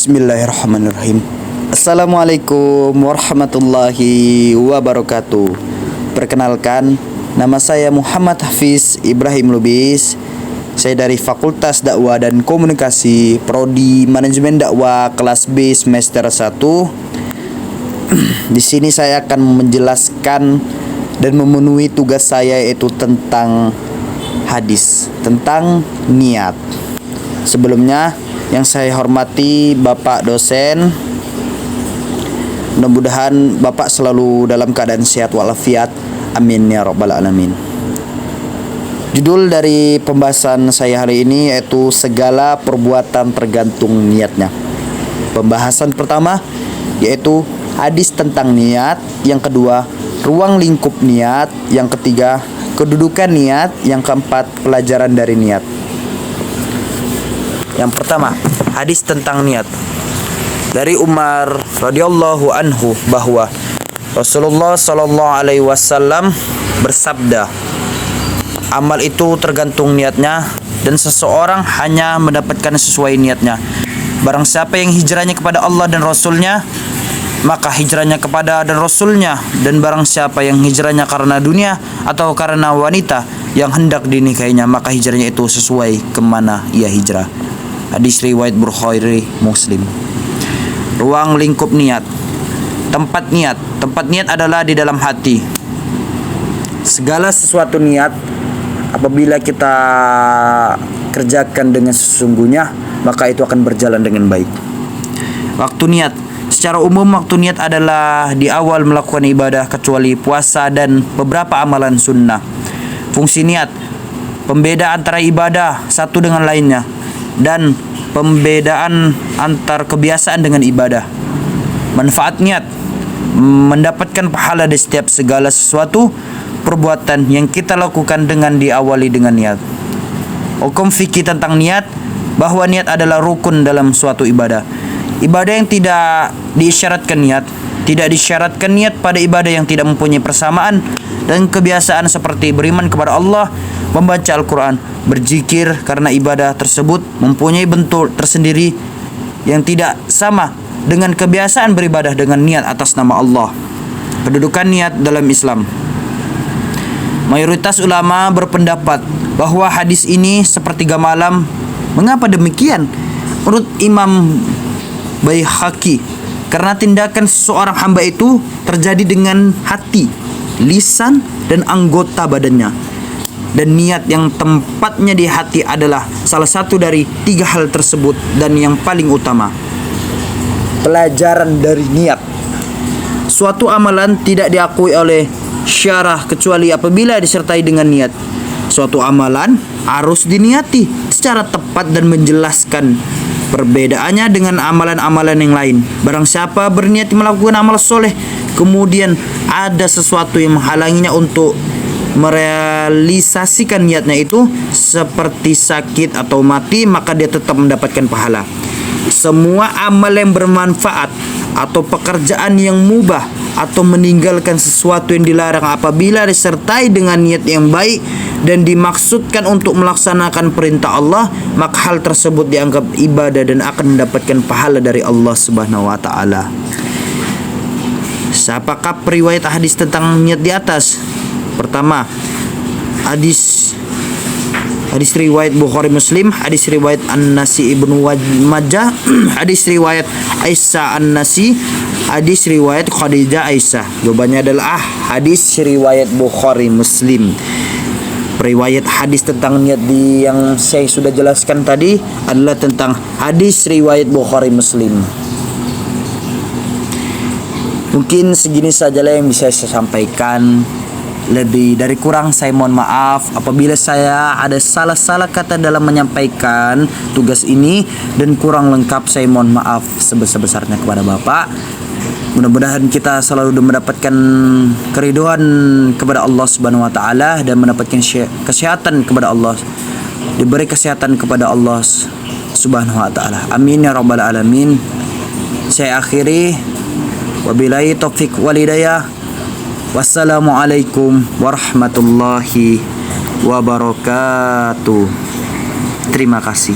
Bismillahirrahmanirrahim. Assalamualaikum warahmatullahi wabarakatuh. Perkenalkan, nama saya Muhammad Hafiz Ibrahim Lubis. Saya dari Fakultas Dakwah dan Komunikasi, Prodi Manajemen Dakwah kelas B semester 1. Di sini saya akan menjelaskan dan memenuhi tugas saya, yaitu tentang hadis, tentang niat. Sebelumnya, yang saya hormati Bapak dosen, mudah-mudahan Bapak selalu dalam keadaan sehat walafiat. Amin ya rabbal alamin. Judul dari pembahasan saya hari ini yaitu segala perbuatan tergantung niatnya. Pembahasan pertama yaitu hadis tentang niat, yang kedua ruang lingkup niat, yang ketiga kedudukan niat, yang keempat pelajaran dari niat. Yang pertama, hadis tentang niat. Dari Umar radhiyallahu anhu bahwa Rasulullah sallallahu alaihi wasallam bersabda, amal itu tergantung niatnya, dan seseorang hanya mendapatkan sesuai niatnya. Barang siapa yang hijrahnya kepada Allah dan Rasulnya, maka hijrahnya kepada dan Rasulnya. Dan barang siapa yang hijrahnya karena dunia atau karena wanita yang hendak dinikahinya, maka hijrahnya itu sesuai kemana ia hijrah. Hadis riwayat Bukhari Muslim. Ruang lingkup niat. Tempat niat adalah di dalam hati. Segala sesuatu niat apabila kita kerjakan dengan sesungguhnya, maka itu akan berjalan dengan baik. Waktu niat. Secara umum waktu niat adalah di awal melakukan ibadah kecuali puasa dan beberapa amalan sunnah. Fungsi niat, pembeda antara ibadah satu dengan lainnya, dan pembedaan antar kebiasaan dengan ibadah. Manfaat niat, mendapatkan pahala di setiap segala sesuatu perbuatan yang kita lakukan dengan diawali dengan niat. Hukum fikih tentang niat, bahwa niat adalah rukun dalam suatu ibadah. Ibadah yang tidak diisyaratkan niat, tidak disyaratkan niat pada ibadah yang tidak mempunyai persamaan dan kebiasaan seperti beriman kepada Allah, membaca Al-Quran, berzikir, karena ibadah tersebut mempunyai bentuk tersendiri yang tidak sama dengan kebiasaan beribadah dengan niat atas nama Allah. Kedudukan niat dalam Islam. Mayoritas ulama berpendapat bahwa hadis ini sepertiga malam. Mengapa demikian? Menurut Imam Baihaqi, karena tindakan seseorang hamba itu terjadi dengan hati, lisan, dan anggota badannya. Dan niat yang tempatnya di hati adalah salah satu dari tiga hal tersebut dan yang paling utama. Pelajaran dari niat. Suatu amalan tidak diakui oleh syarah kecuali apabila disertai dengan niat. Suatu amalan harus diniati secara tepat dan menjelaskan perbedaannya dengan amalan-amalan yang lain. Barang siapa berniat melakukan amal soleh, kemudian ada sesuatu yang menghalanginya untuk merealisasikan niatnya itu, seperti sakit atau mati, maka dia tetap mendapatkan pahala. Semua amal yang bermanfaat atau pekerjaan yang mubah atau meninggalkan sesuatu yang dilarang apabila disertai dengan niat yang baik dan dimaksudkan untuk melaksanakan perintah Allah, maka hal tersebut dianggap ibadah dan akan mendapatkan pahala dari Allah Subhanahu wa taala. Siapakah periwayat hadis tentang niat di atas? Pertama, hadis riwayat Bukhari Muslim, hadis riwayat An-Nasi Ibnu Majah, hadis riwayat Aisyah An-Nasi, hadis riwayat Khadijah Aisyah. Jawabannya adalah hadis riwayat Bukhari Muslim. Riwayat hadis tentang niat yang saya sudah jelaskan tadi adalah tentang hadis riwayat Bukhari Muslim. Mungkin segini sajalah yang bisa saya sampaikan. Lebih dari kurang saya mohon maaf apabila saya ada salah-salah kata dalam menyampaikan tugas ini, dan kurang lengkap saya mohon maaf sebesar-besarnya kepada Bapak. Mudah-mudahan kita selalu mendapatkan keriduan kepada Allah Subhanahu wa taala dan mendapatkan kesehatan kepada Allah, diberi kesehatan kepada Allah Subhanahu wa taala. Amin ya rabbal alamin. Saya akhiri, wabillahi taufik wal hidayah. Wassalamualaikum warahmatullahi wabarakatuh. Terima kasih.